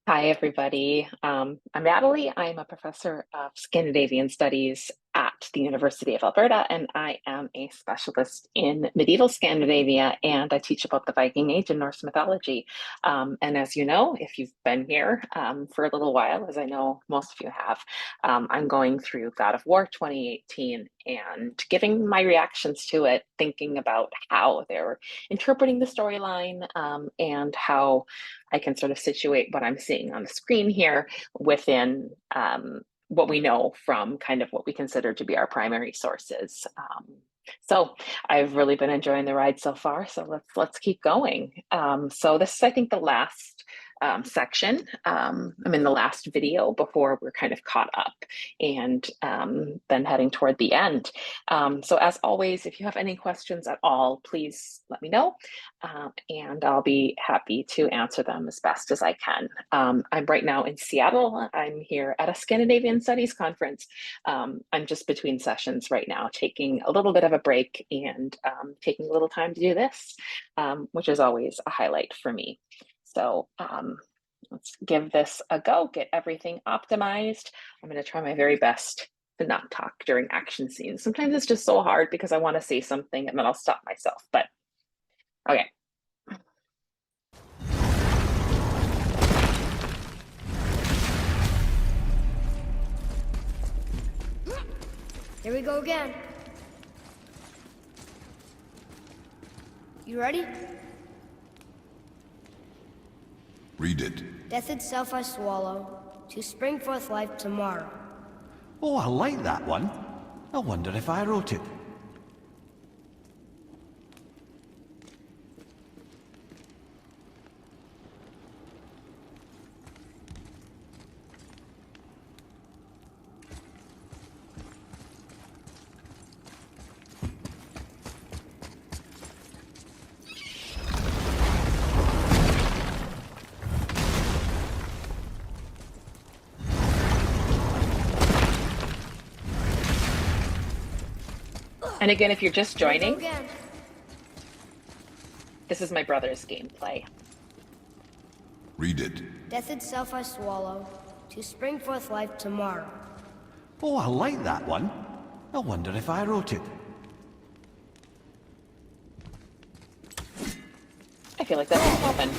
Hi, everybody. I'm Natalie. I'm a professor of Scandinavian Studies at the University of Alberta, and I am a specialist in medieval Scandinavia, and I teach about the Viking Age and Norse mythology. And as you know, if you've been here for a little while, as I know most of you have, I'm going through God of War 2018 and giving my reactions to it, thinking about how they're interpreting the storyline and how I can sort of situate what I'm seeing on the screen here within what we know from kind of what we consider to be our primary sources. So I've really been enjoying the ride so far. So let's keep going. So this is, I think, the last section. I'm in the last video before we're kind of caught up and then heading toward the end. So as always, if you have any questions at all, please let me know and I'll be happy to answer them as best as I can. I'm right now in Seattle. I'm here at a Scandinavian Studies conference. I'm just between sessions right now, taking a little bit of a break and taking a little time to do this, which is always a highlight for me. So let's give this a go, get everything optimized. I'm going to try my very best to not talk during action scenes. Sometimes it's just so hard because I want to say something and then I'll stop myself. But okay. Here we go again. You ready? Read it. Death itself I swallow, to spring forth life tomorrow. Oh, I like that one. I wonder if I wrote it. And again, if you're just Here we go joining, again. this is my brother's gameplay. Read it. Death itself I swallow, to spring forth life tomorrow. Oh, I like that one. I wonder if I wrote it. I feel like that won't happen.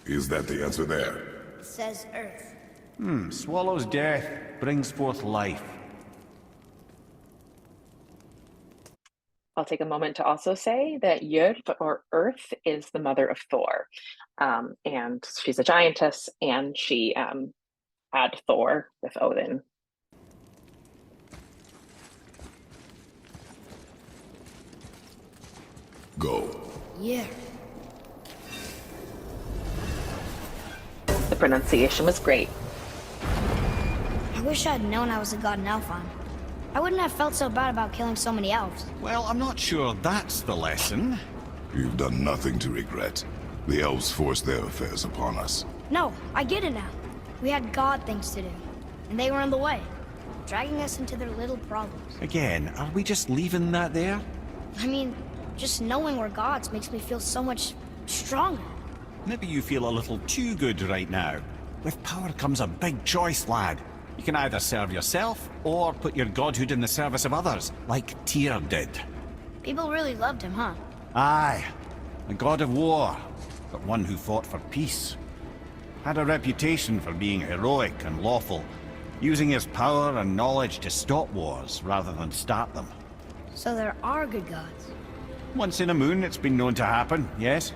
Is that the answer there? It says Earth. Swallows death, brings forth life. I'll take a moment to also say that Jörd, or Earth, is the mother of Thor. And she's a giantess, and she had Thor with Odin. Go. Yeah. The pronunciation was great. I wish I'd known I was a god in Elfheim. I wouldn't have felt so bad about killing so many elves. Well, I'm not sure that's the lesson. You've done nothing to regret. The elves forced their affairs upon us. No, I get it now. We had god things to do, and they were in the way, dragging us into their little problems. Again, are we just leaving that there? I mean, just knowing we're gods makes me feel so much stronger. Maybe you feel a little too good right now. With power comes a big choice, lad. You can either serve yourself, or put your godhood in the service of others, like Tyr did. People really loved him, huh? Aye, a god of war, but one who fought for peace. Had a reputation for being heroic and lawful, using his power and knowledge to stop wars rather than start them. So there are good gods. Once in a moon, it's been known to happen, yes?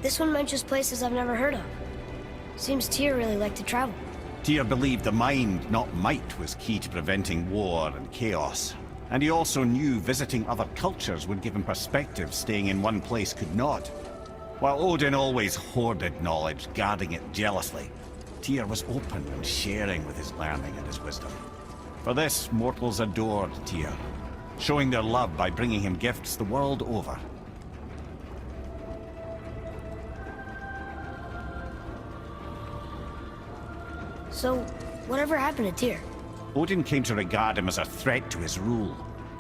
This one mentions places I've never heard of. Seems Tyr really liked to travel. Tyr believed the mind, not might, was key to preventing war and chaos. And he also knew visiting other cultures would give him perspective staying in one place could not. While Odin always hoarded knowledge, guarding it jealously, Tyr was open and sharing with his learning and his wisdom. For this, mortals adored Tyr, showing their love by bringing him gifts the world over. So, whatever happened to Tyr? Odin came to regard him as a threat to his rule.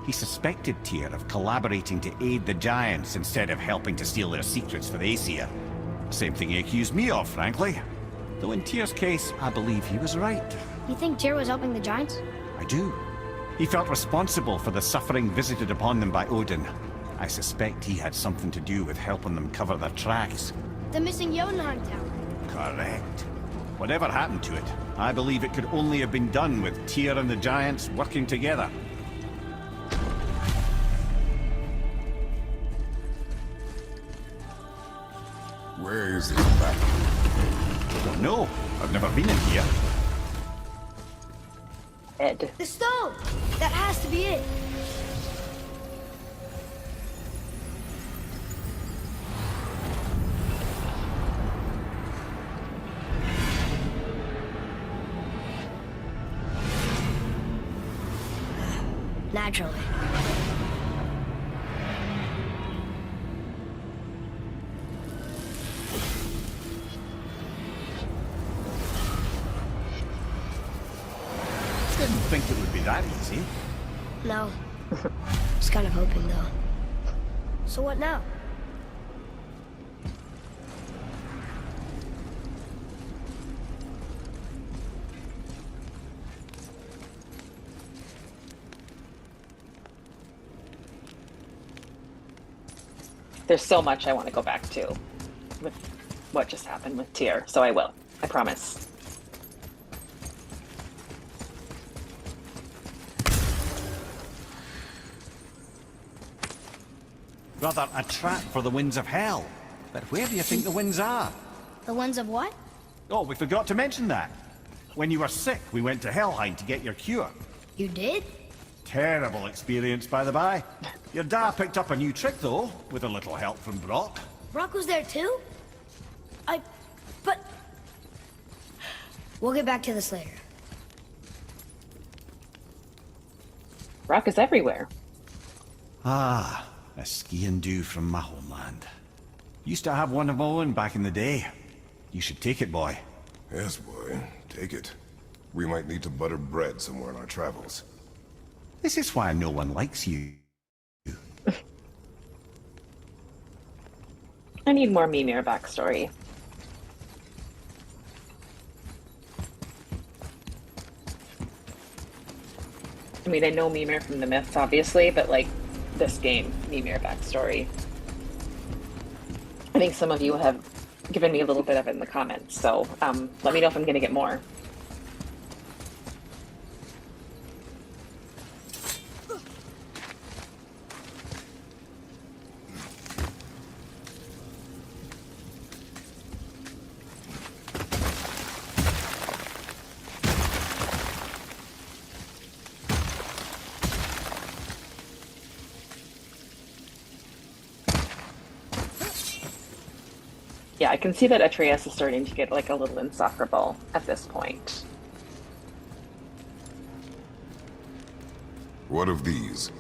He suspected Tyr of collaborating to aid the Giants instead of helping to steal their secrets for the Aesir. Same thing he accused me of, frankly. Though in Tyr's case, I believe he was right. You think Tyr was helping the Giants? I do. He felt responsible for the suffering visited upon them by Odin. I suspect he had something to do with helping them cover their tracks. The missing Jotunheim Tower. Correct. Whatever happened to it, I believe it could only have been done with Tyr and the Giants working together. Where is this battle? Don't know. I've never been in here. Ed. The stone! That has to be it! Naturally. Didn't think it would be that easy. No. Just kind of hoping, though. So what now? There's so much I want to go back to with what just happened with Tyr, so I will. I promise. Rather, a trap for the winds of hell. But where do you think the winds are? The ones of what? Oh, we forgot to mention that. When you were sick, we went to Helheim to get your cure. You did? Terrible experience, by the by. Your dad picked up a new trick, though, with a little help from Brock. Brock was there too? But... We'll get back to this later. Rock is everywhere. Ah, a ski and do from my homeland. Used to have one of my own back in the day. You should take it, boy. Yes, boy. Take it. We might need to butter bread somewhere in our travels. This is why no one likes you. I need more Mimir backstory. I mean, I know Mimir from the myths, obviously, but like this game, Mimir backstory. I think some of you have given me a little bit of it in the comments, so let me know if I'm going to get more. Yeah, I can see that Atreus is starting to get like a little insufferable at this point. What of these?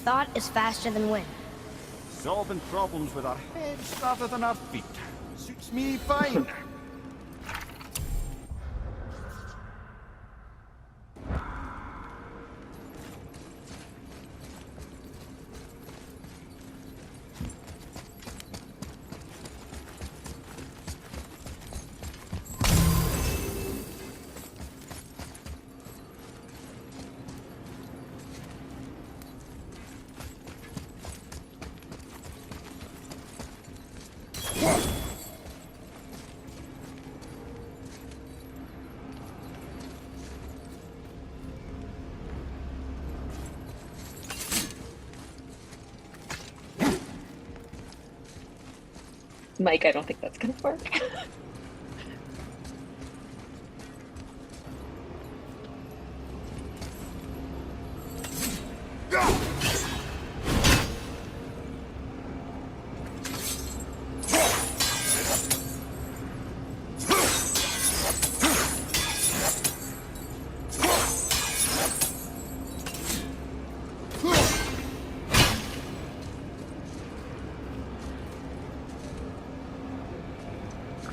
Thought is faster than wind. Solving problems with our heads rather than our feet. Suits me fine. Mike, I don't think that's gonna work.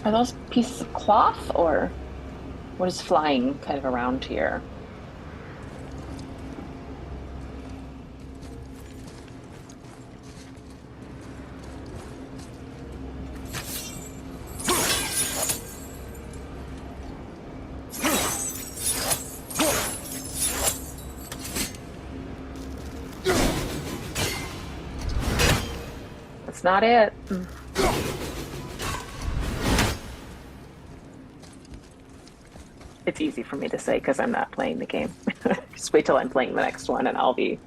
Are those pieces of cloth or? What is flying kind of around here? That's not it. It's easy for me to say because I'm not playing the game. Just wait till I'm playing the next one and I'll be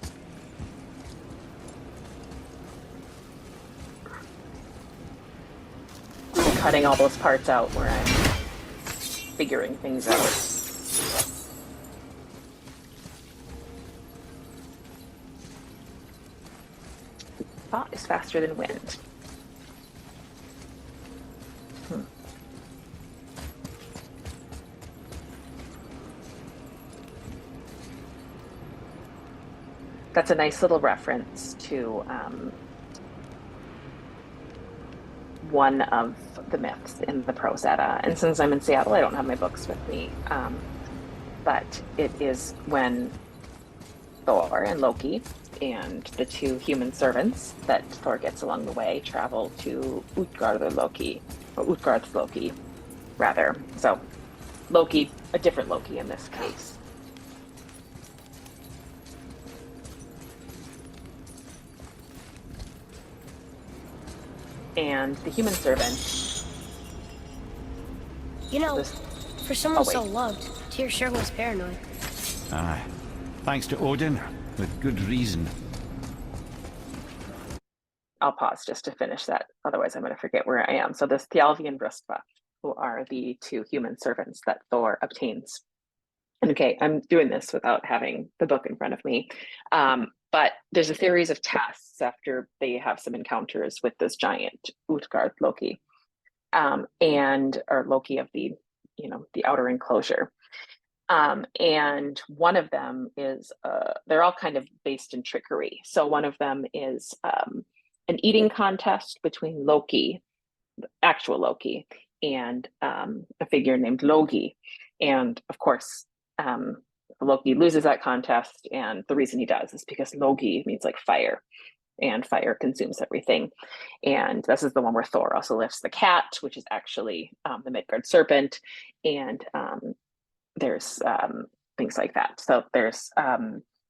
cutting all those parts out where I'm figuring things out. Thought is faster than wind. That's a nice little reference to one of the myths in the Prose Edda. And since I'm in Seattle, I don't have my books with me. But it is when Thor and Loki and the two human servants that Thor gets along the way travel to Utgard's Loki, rather. So Loki, a different Loki in this case. And the human servant. You know, for someone so loved, Tyr sure was paranoid. Aye. Thanks to Odin, with good reason. I'll pause just to finish that. Otherwise, I'm going to forget where I am. So this Thjalfi and Röskva, who are the two human servants that Thor obtains. And okay, I'm doing this without having the book in front of me. But there's a series of tests after they have some encounters with this giant Utgard Loki, or Loki of the outer enclosure. And one of them is, they're all kind of based in trickery. So one of them is an eating contest between Loki, actual Loki, and a figure named Logi. And of course, Loki loses that contest, and the reason he does is because Logi means like fire, and fire consumes everything. And this is the one where Thor also lifts the cat, which is actually the Midgard serpent, and there's things like that. So there's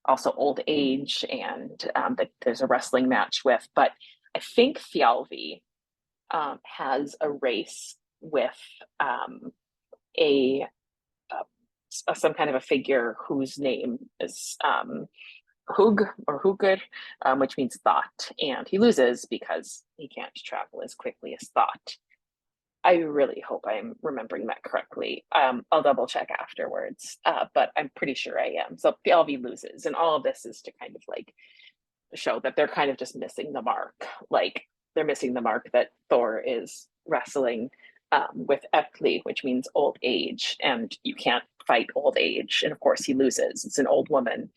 also old age, and there's a wrestling match with. But I think Thjalfi has a race with some kind of a figure whose name is Hug or Hugr, which means thought, and he loses because he can't travel as quickly as thought. I really hope I'm remembering that correctly. I'll double check afterwards, but I'm pretty sure I am. So Thjalfi loses, and all of this is to kind of like show that they're kind of just missing the mark. Like they're missing the mark that Thor is wrestling with Atli, which means old age, and you can't fight old age. And of course he loses. It's an old woman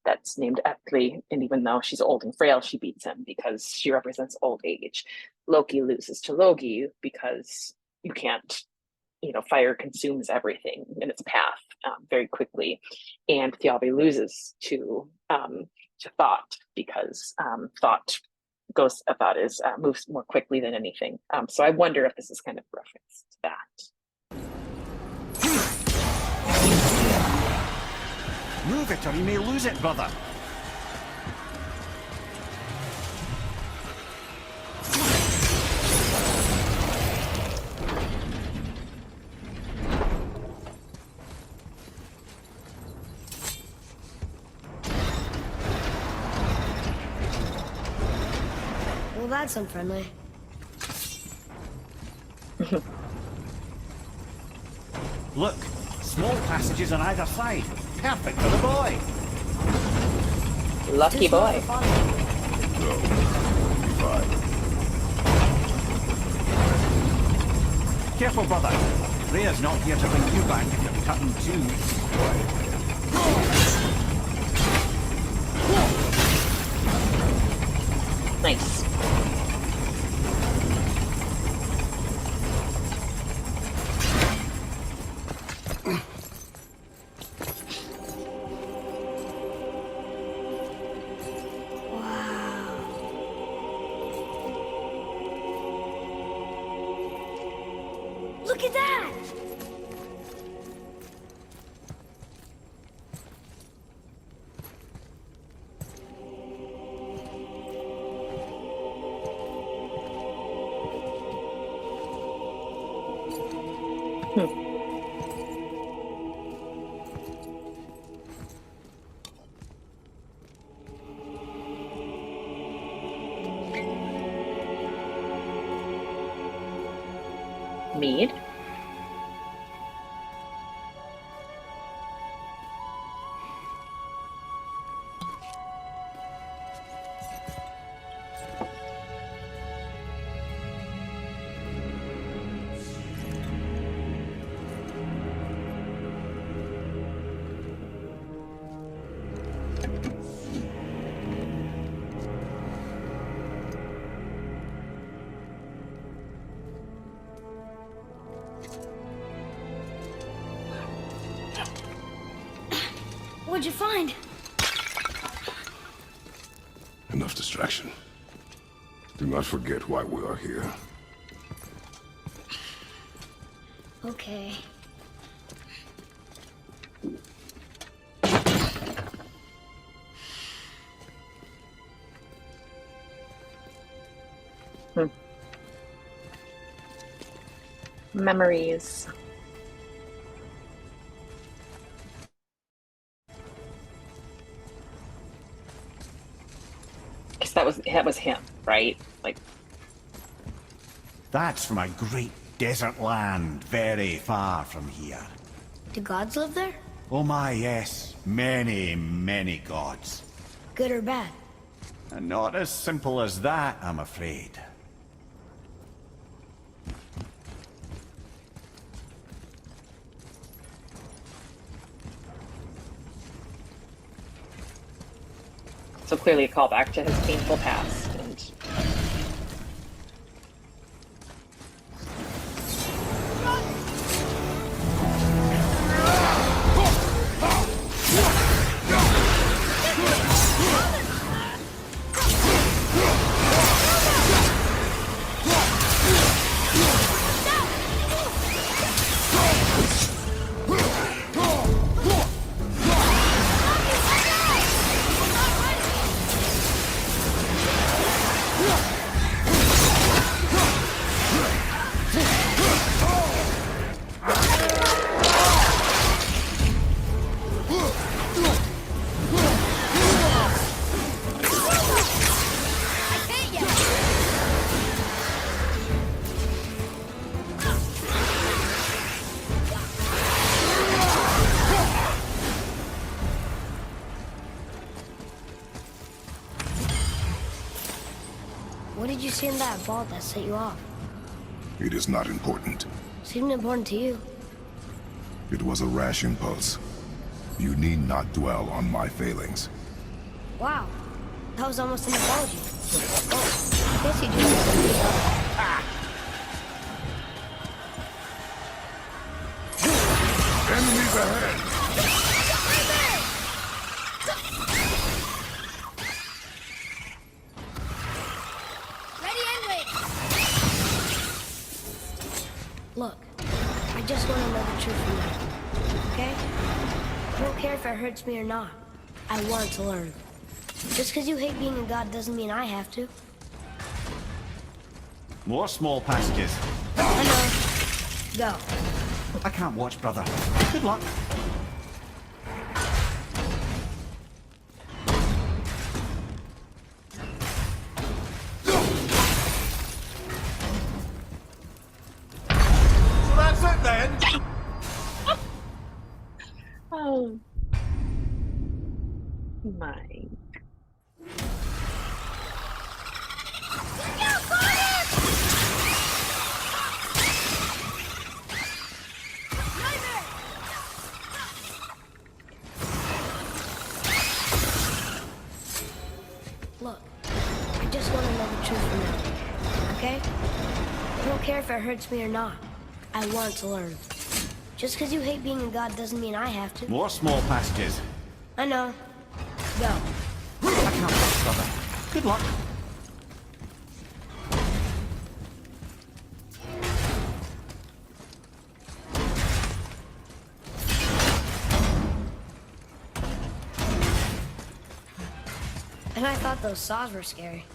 that's named Atli, and even though she's old and frail, she beats him because she represents old age. Loki loses to Logi because you can't, fire consumes everything in its path very quickly. And Thjalfi loses to Thought because Thought moves more quickly than anything. So I wonder if this is kind of a reference to that. Move it or you may lose it, brother. Well, that's unfriendly. Look, small passages on either side. Perfect for the boy. Lucky boy. No. Fine. Careful, brother. Rhea's not here to bring you back if you're cutting too. Nice. Look at that! Mead? What'd you find? Enough distraction. Do not forget why we are here. Okay. Memories. Guess that was him, right? Like, That's from a great desert land very far from here. Do gods live there? Oh my, yes. Many, many gods. Good or bad? And not as simple as that, I'm afraid. so clearly a callback to his painful past. And What did you see in that vault that set you off? It is not important. Seemed important to you. It was a rash impulse. You need not dwell on my failings. Wow. That was almost an apology. Oh, I guess you do. Enemies ahead! Look, I just want to know the truth from you, okay? I don't care if it hurts me or not. I want to learn. Just because you hate being a god doesn't mean I have to. More small passages. I know. Go. I can't watch, brother. Good luck. So that's it then? oh my. Look, I just want to know the truth from you, okay? I don't care if it hurts me or not. I want to learn. Just because you hate being a god doesn't mean I have to. More small passages. I know. Go. I can't watch, brother. Good luck. And I thought those saws were scary.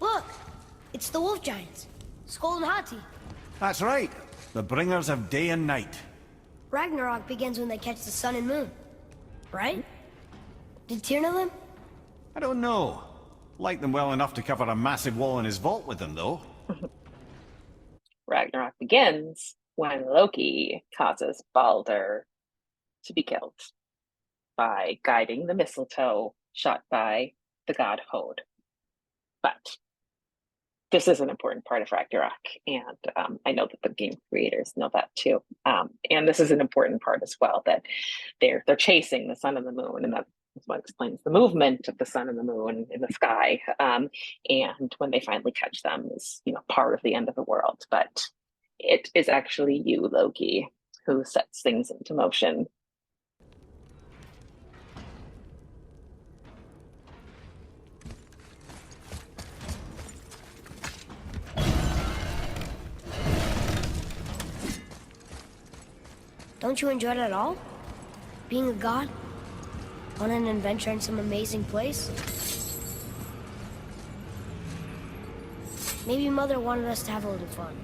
Look! It's the wolf giants. Skull and Hati. That's right. The bringers of day and night. Ragnarok begins when they catch the sun and moon. Right? Did Tyr know them? I don't know. Like them well enough to cover a massive wall in his vault with them, though. Ragnarok begins when Loki causes Balder to be killed by guiding the mistletoe shot by the god Hod. But this is an important part of Ragnarok, and I know that the game creators know that too. And this is an important part as well, that they're chasing the sun and the moon, and that's what explains the movement of the sun and the moon in the sky. And when they finally catch them, is part of the end of the world. But it is actually you, Loki, who sets things into motion. Don't you enjoy it at all? Being a god? On an adventure in some amazing place? Maybe Mother wanted us to have a little fun.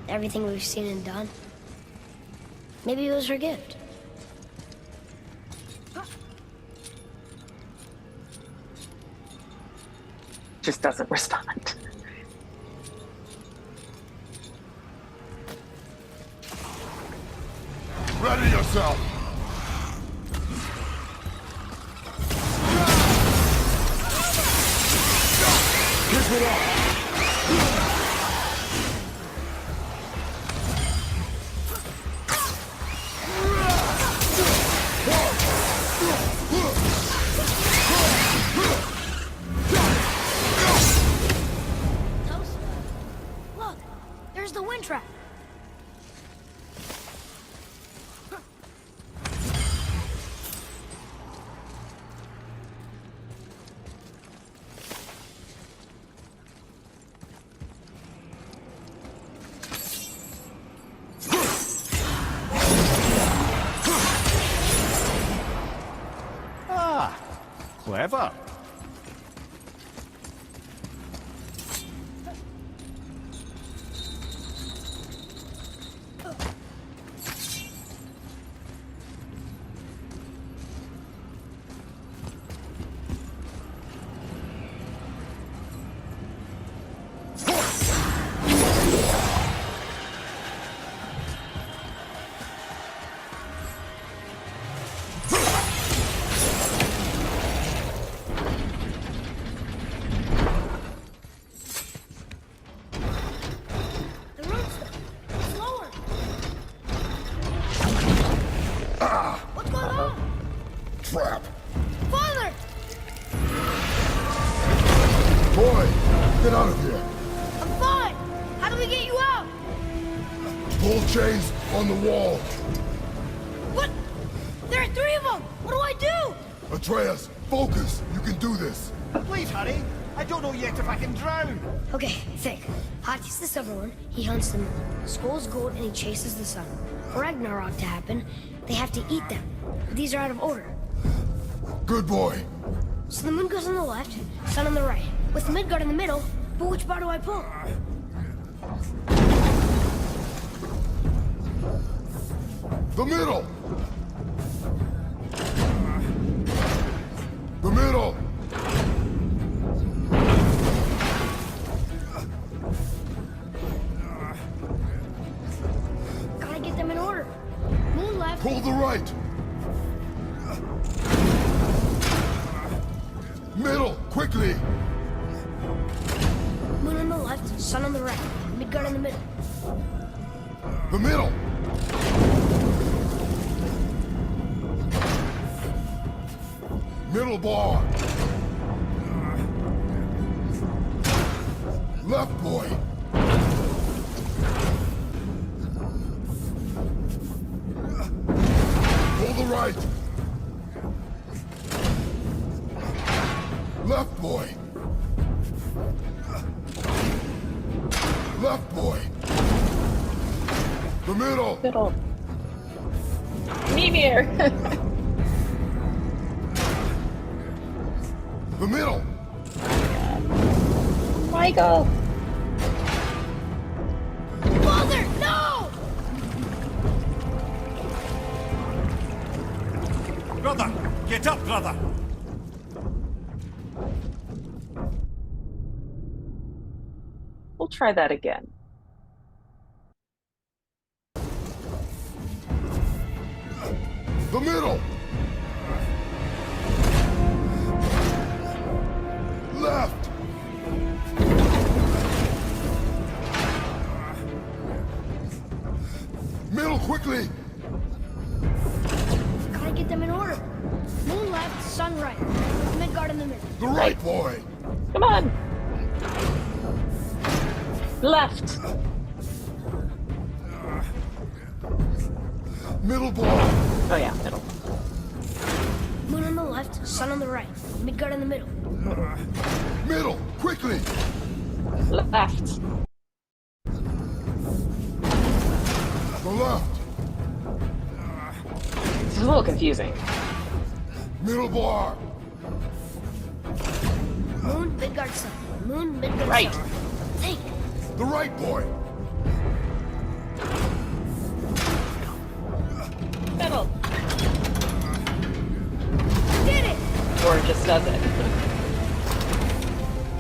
Everything we've seen and done. Maybe it was her gift. Just doesn't respond. Ready yourself! Keep it up! Look, there's the wind trap. Clever. Trap! Father! Boy, get out of here! I'm fine! How do we get you out? Pull chains on the wall! What? There are 3 of them! What do I do? Atreus, focus! You can do this! Please, hurry. I don't know yet if I can drown. Okay, think. Hati's the silver one, he hunts them. Skull's gold and he chases the sun. For Ragnarok to happen, they have to eat them. But these are out of order. Good boy! So the moon goes on the left, sun on the right, with Midgard in the middle, but which bar do I pull? The middle! The middle! Gotta get them in order. Moon left. Pull the right! Middle, quickly! Moon on the left, sun on the right, Midgard in the middle. The middle! Middle bar! Left, boy! Pull the right! Left, boy! Left, boy! The middle! Middle. Mimir! The middle! Michael! Father, no! Brother! Get up, brother! We'll try that again. The middle! Left! Middle, quickly! Gotta get them in order. Moon left, sun right. With Midgard in the middle. The right, boy! Come on! Left! Middle, boy! Oh yeah, middle. Moon on the left, sun on the right. Midgard in the middle. Middle, quickly! Left. The left! This is a little confusing. Middle, boy! Moon, Midgard, sun. Moon, Midgard, Right. sun. Think. The right, boy! Middle. Did it! Or it just does it.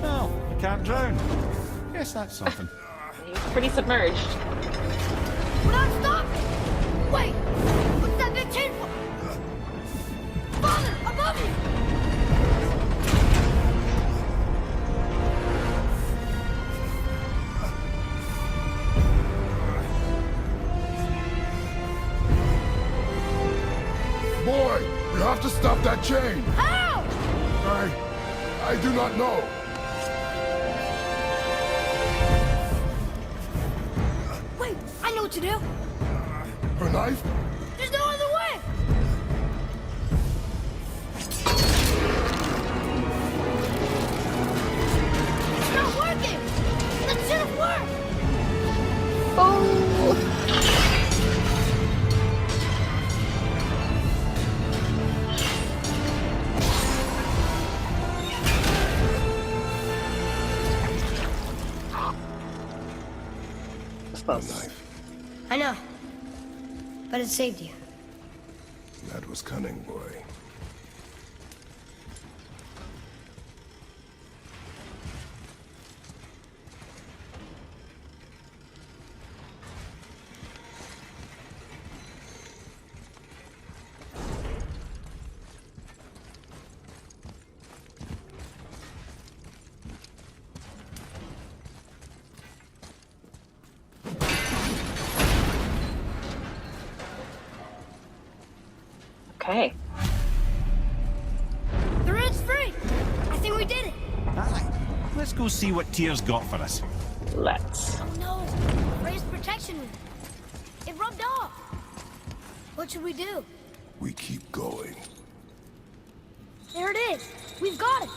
Well, you can't drown. Yes, that's something. He's pretty submerged. We're not stopping! Wait! What's that big chain for? Father, above you! Boy, you have to stop that chain! How? I do not know. Wait, I know what to do. Her knife? There's no other way! It's not working! That should have worked! Close. I know. But it saved you. That was cunning, boy. Okay. The red's free! I think we did it! Aye. Let's go see what Tyr's got for us. Let's. Oh no! Raised protection ring. It rubbed off! What should we do? We keep going. There it is! We've got it!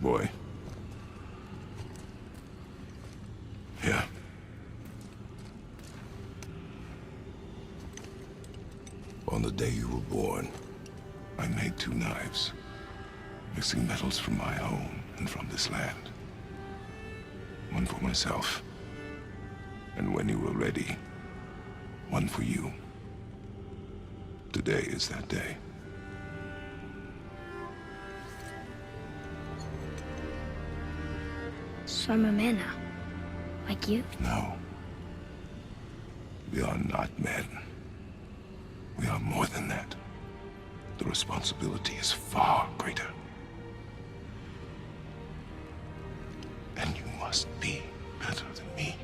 Boy. Yeah. On the day you were born, I made 2 knives, mixing metals from my own and from this land. One for myself, and when you were ready, one for you. Today is that day. So I'm a man now. Like you? No. We are not men. We are more than that. The responsibility is far greater. And you must be better than me.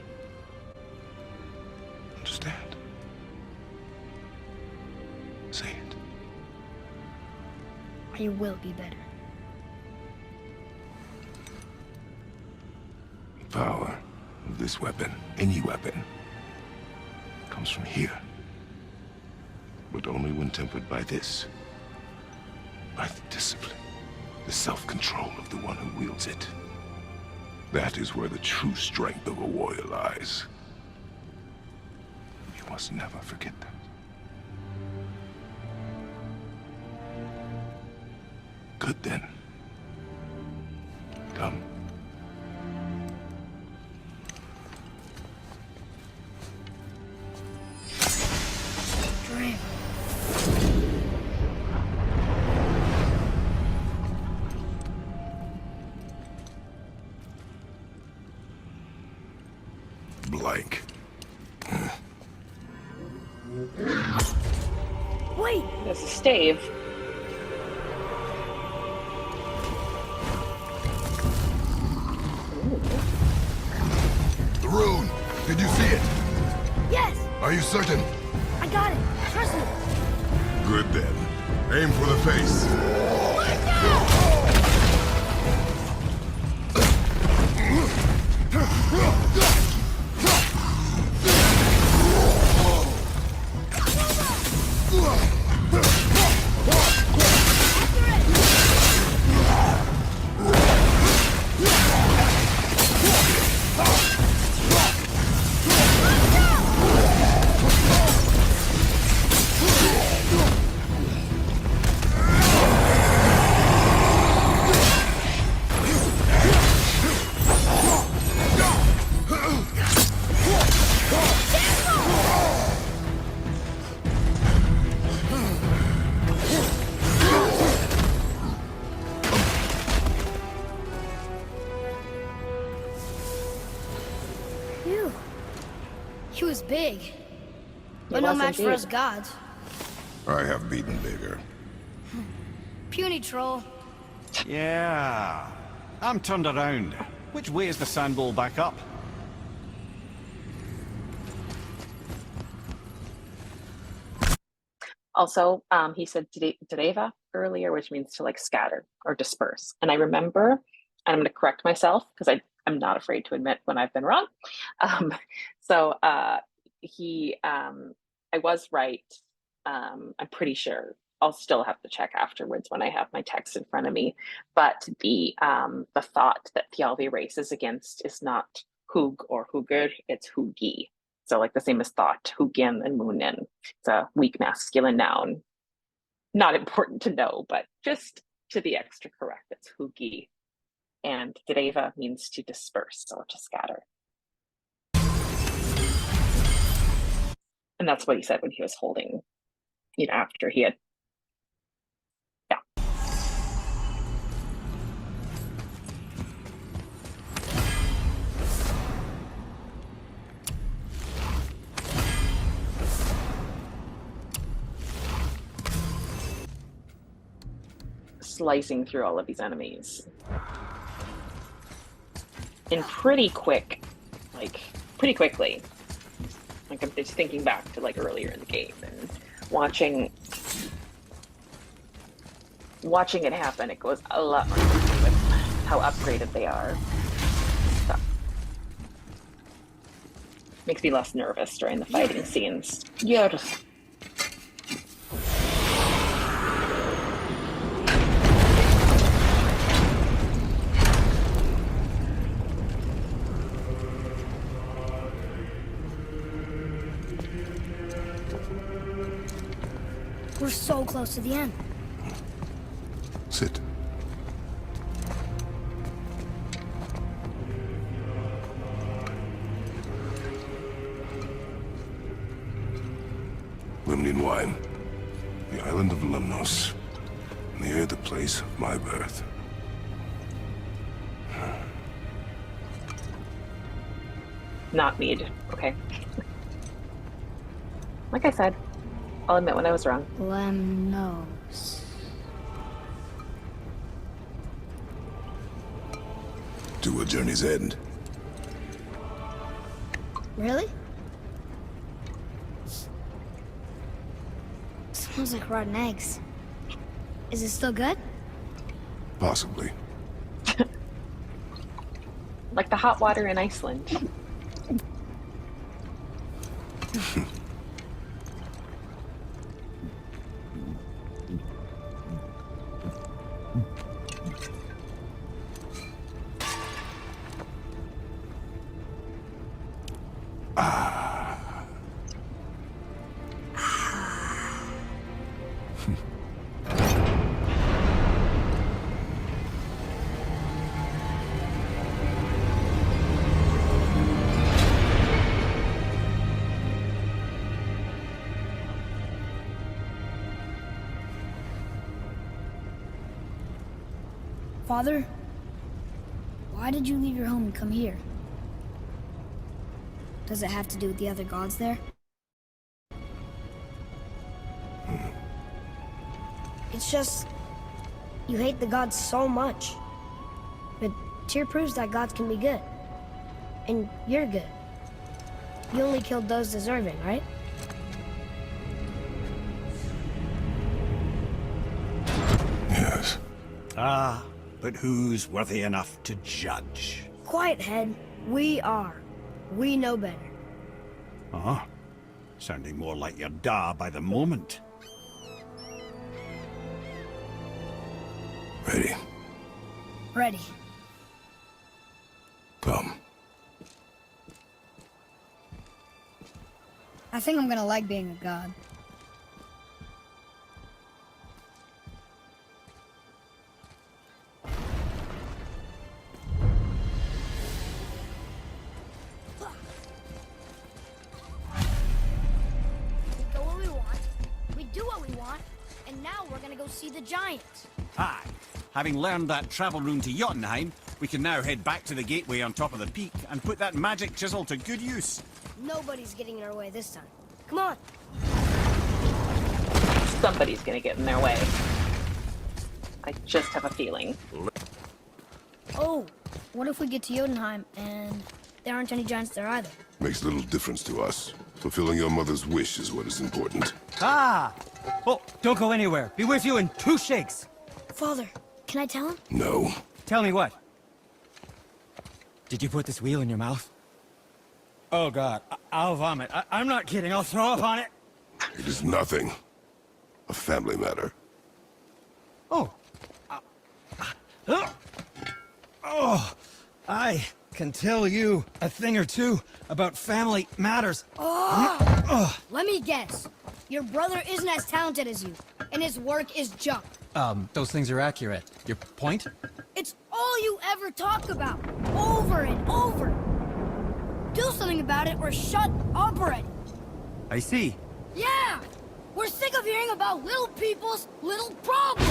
Understand? Say it. I will be better. The power of this weapon, any weapon, comes from here. But only when tempered by this. by the discipline, the self-control of the one who wields it. That is where the true strength of a warrior lies. You must never forget that. Good then. Come. Dream. Blank. Wait! There's a stave. The rune! Did you see it? Yes! Are you certain? I got it! Trust me! Good then. Aim for the face. Watch out! Phew. He was big. But no was match for indeed. us gods. I have beaten bigger. Puny troll. Yeah. I'm turned around. Which way is the sandball back up? Also, he said Dereva earlier, which means to like scatter or disperse. And I remember, and I'm going to correct myself because I'm not afraid to admit when I've been wrong. So I was right. I'm pretty sure. I'll still have to check afterwards when I have my text in front of me. But the thought that Thjalfi races against is not Hug or Hugur, it's Hugi. So like the same as thought, Hugin and Munin. It's a weak masculine noun. Not important to know, but just to be extra correct, it's Hugi. And Dreva means to disperse or to scatter. And that's what he said when he was holding, after he had, yeah. Slicing through all of these enemies. In pretty quickly. Like I'm just thinking back to like earlier in the game and watching it happen. It goes a lot more quickly with how upgraded they are. So, makes me less nervous during the fighting scenes. Yeah, just. We're so close to the end. Sit. Limnian wine. The island of Lemnos. Near the place of my birth. Not mead. Okay. Like I said, I'll admit when I was wrong. Lemnos. To a journey's end. Really? Smells like rotten eggs. Is it still good? Possibly. Like the hot water in Iceland. Father, why did you leave your home and come here? Does it have to do with the other gods there? It's just, you hate the gods so much. But Tyr proves that gods can be good. And you're good. You only killed those deserving, right? Yes. Ah, but who's worthy enough to judge? Quiet, head. We are. We know better. Uh-huh. Sounding more like your da by the moment. Ready? Ready. Come. I think I'm gonna like being a god. We go where we want, we do what we want, and now we're gonna go see the giants. Aye. Having learned that travel room to Jotunheim, we can now head back to the gateway on top of the peak and put that magic chisel to good use. Nobody's getting in our way this time. Come on. Somebody's gonna get in their way. I just have a feeling. Oh, what if we get to Jotunheim and there aren't any giants there either? Makes little difference to us. Fulfilling your mother's wish is what is important. Ah! Oh, don't go anywhere. Be with you in 2 shakes. Father, can I tell him? No. Tell me what? Did you put this wheel in your mouth? Oh, God. I'll vomit. I'm not kidding. I'll throw up on it. It is nothing. A family matter. Oh. Oh. I can tell you a thing or two about family matters. Let me guess. Your brother isn't as talented as you, and his work is junk. Those things are accurate. Your point? It's all you ever talk about, over and over. Do something about it or shut up already. I see. Yeah! We're sick of hearing about little people's little problems.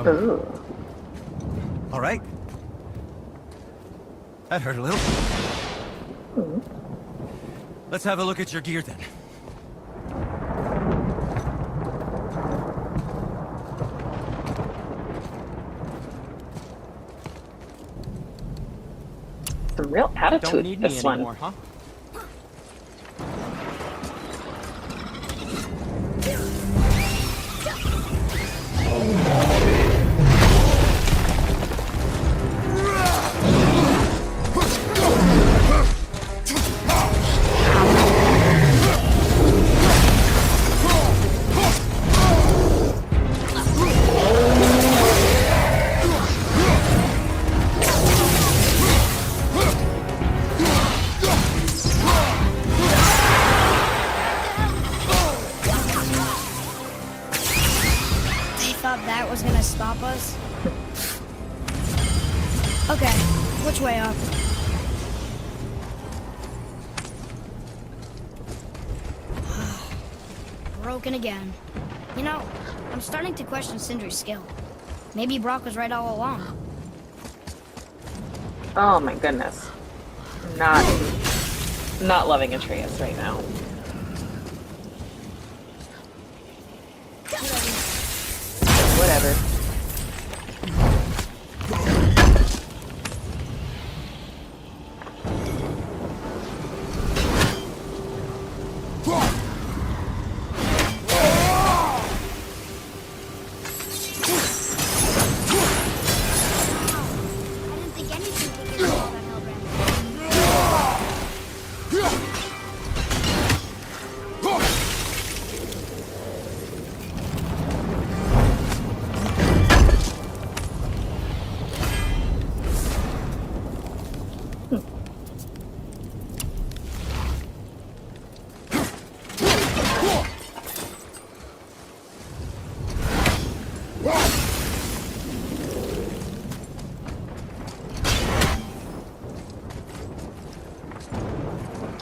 Ooh. All right. That hurt a little. Let's have a look at your gear then. Some real Don't attitude, need me this one. anymore, huh? That was gonna stop us? Okay, which way up? Broken again. You know, I'm starting to question Sindri's skill. Maybe Brock was right all along. Oh my goodness. Not loving Atreus right now. Whatever. I didn't think anything could get all that Hellbrand.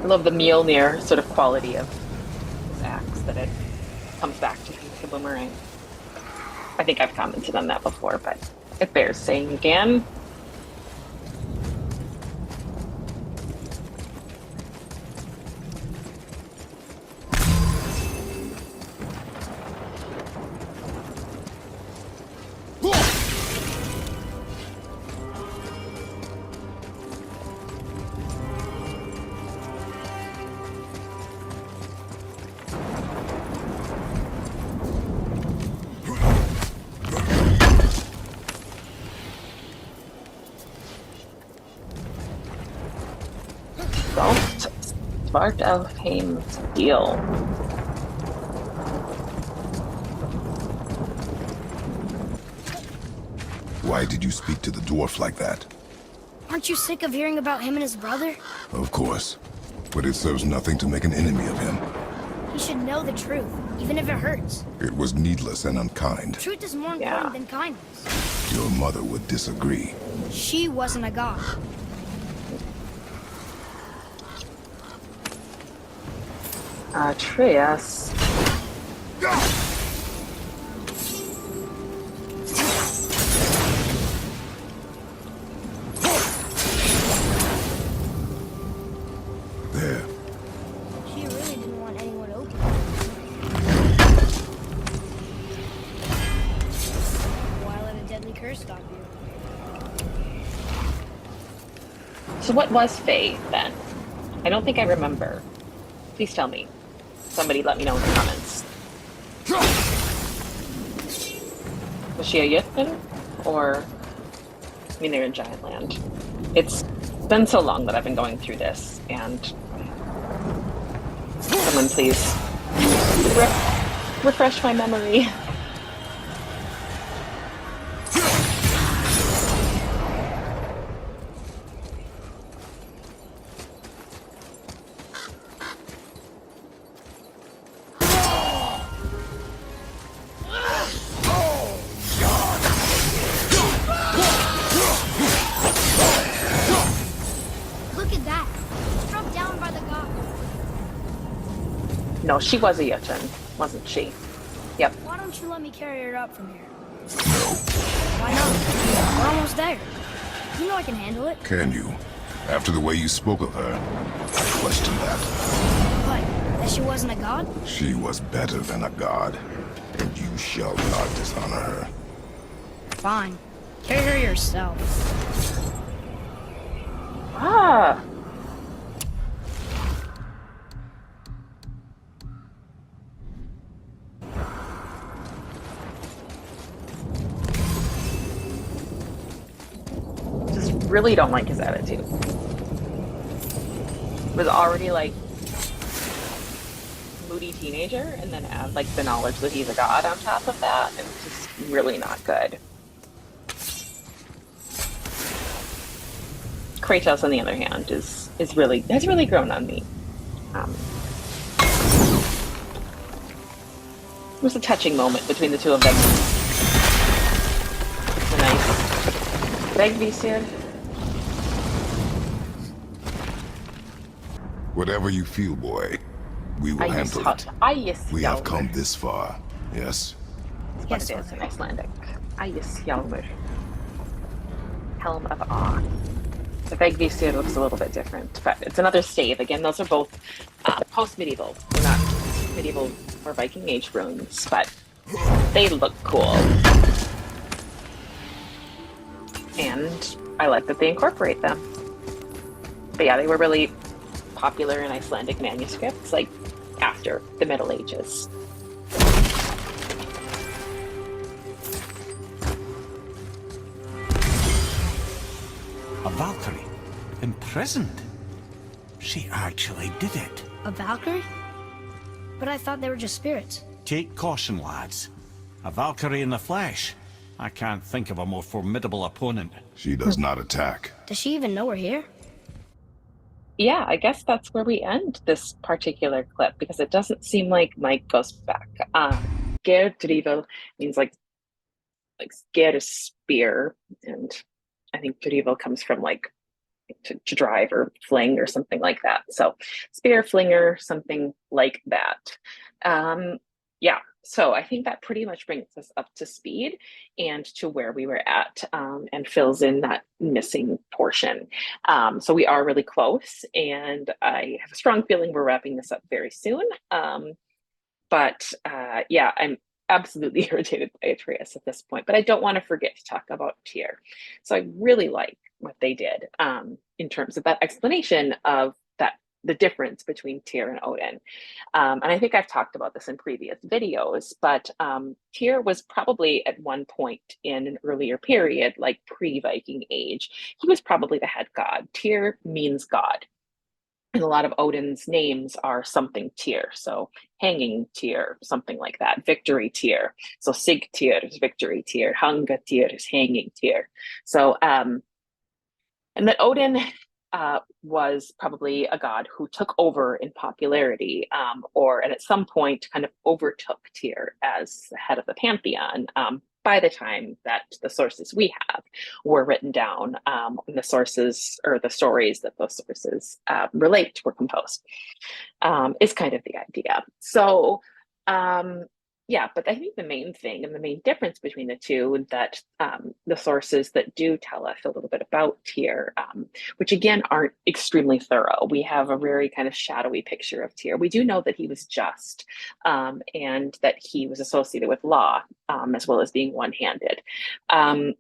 I love the Mjolnir sort of quality of his axe, that it comes back to him like a boomerang. I think I've commented on that before, but it bears saying again. Don't spark Elfheim's deal. Why did you speak to the dwarf like that? Aren't you sick of hearing about him and his brother? Of course. But it serves nothing to make an enemy of him. He should know the truth, even if it hurts. It was needless and unkind. Truth is more Yeah. important than kindness. Your mother would disagree. She wasn't a god. Atreus. There. She really didn't want anyone to open it. Why let a deadly curse stop you? So what was Faye then? I don't think I remember. Please tell me. Somebody let me know in the comments. Was she a Jotun? Or, I mean, they're in Giant Land. It's been so long that I've been going through this, and someone please refresh my memory. Look at that. Struck down by the god. No, she was a Jotun, wasn't she? Yep. Why don't you let me carry her up from here? No. Why not? We're almost there. You know I can handle it. Can you? After the way you spoke of her, I question that. What? That she wasn't a god? She was better than a god, and you shall not dishonor her. Fine. Carry her yourself. Ah. Just really don't like his attitude. Was already like moody teenager, and then add like the knowledge that he's a god on top of that, and it's just really not good. Kratos, on the other hand, has really grown on me. It was a touching moment between the two of them. It's a nice Vegvisir. Whatever you feel, boy, we will handle it. We have come this far, yes? What it is in Icelandic. Ægisjálmur. Helm of Awe. The Vegvisir looks a little bit different, but it's another stave. Again, those are both post-medieval. They're not medieval or Viking Age runes, but they look cool. And I like that they incorporate them. But yeah, they were really popular in Icelandic manuscripts, like after the Middle Ages. A Valkyrie? Imprisoned? She actually did it. A Valkyrie? But I thought they were just spirits. Take caution, lads. A Valkyrie in the flesh. I can't think of a more formidable opponent. She does not attack. Does she even know we're here? Yeah, I guess that's where we end this particular clip, because it doesn't seem like Mike goes back. Gerdrivel means like Ger is spear, and I think Drivel comes from like to drive or fling or something like that. So spear, flinger, something like that. Yeah, so I think that pretty much brings us up to speed and to where we were at, and fills in that missing portion. So we are really close, and I have a strong feeling we're wrapping this up very soon. But yeah, I'm absolutely irritated by Atreus at this point, but I don't want to forget to talk about Tyr. So I really like what they did, in terms of that explanation of that the difference between Tyr and Odin. And I think I've talked about this in previous videos, but Tyr was probably at one point in an earlier period, like pre-Viking age, he was probably the head god. Tyr means god. And a lot of Odin's names are something Tyr. So hanging Tyr, something like that. Victory Tyr. So Sig Tyr is victory Tyr. Hanga Tyr is hanging Tyr. So, and that Odin was probably a god who took over in popularity, and at some point kind of overtook Tyr as the head of the pantheon. By the time that the sources we have were written down, the sources or the stories that those sources relate were composed, is kind of the idea. So, yeah, but I think the main thing and the main difference between the two that the sources that do tell us a little bit about Tyr, which again aren't extremely thorough. We have a very kind of shadowy picture of Tyr. We do know that he was just, and that he was associated with law, as well as being one-handed, and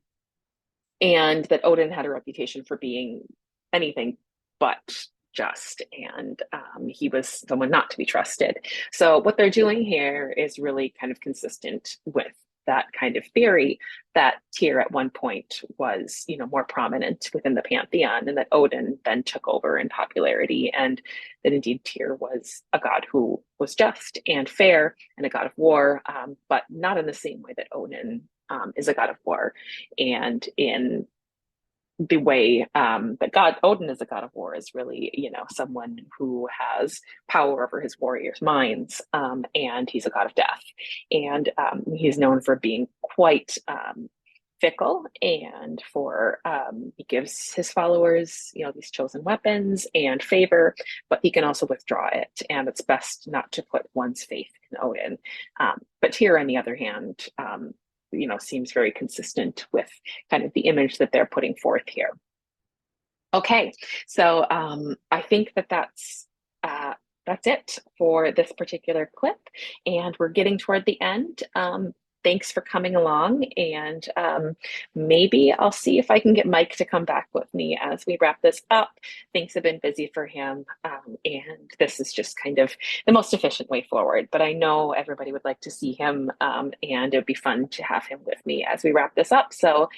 that Odin had a reputation for being anything but just, and he was someone not to be trusted. So what they're doing here is really kind of consistent with that kind of theory that Tyr at one point was, more prominent within the pantheon, and that Odin then took over in popularity, and that indeed Tyr was a god who was just and fair and a god of war, but not in the same way that Odin is a god of war, and in the way that Odin is a god of war is really, someone who has power over his warriors' minds, and he's a god of death, and he's known for being quite fickle, and for he gives his followers, these chosen weapons and favor, but he can also withdraw it, and it's best not to put one's faith in Odin. But Tyr, on the other hand, seems very consistent with kind of the image that they're putting forth here. Okay, so I think that that's it for this particular clip, and we're getting toward the end. Thanks for coming along, and maybe I'll see if I can get Mike to come back with me as we wrap this up. Things have been busy for him, and this is just kind of the most efficient way forward. But I know everybody would like to see him, and it would be fun to have him with me as we wrap this up. So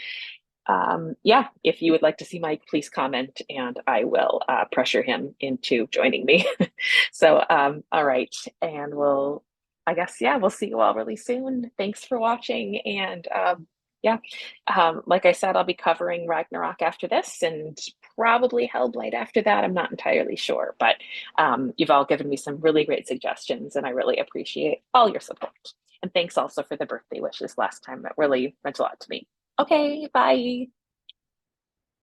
yeah, if you would like to see Mike, please comment, and I will pressure him into joining me. So, all right, and I guess, yeah, we'll see you all really soon. Thanks for watching. And yeah, like I said, I'll be covering Ragnarok after this, and probably Hellblade after that. I'm not entirely sure, but you've all given me some really great suggestions, and I really appreciate all your support. And thanks also for the birthday wishes last time. That really meant a lot to me. Okay, bye.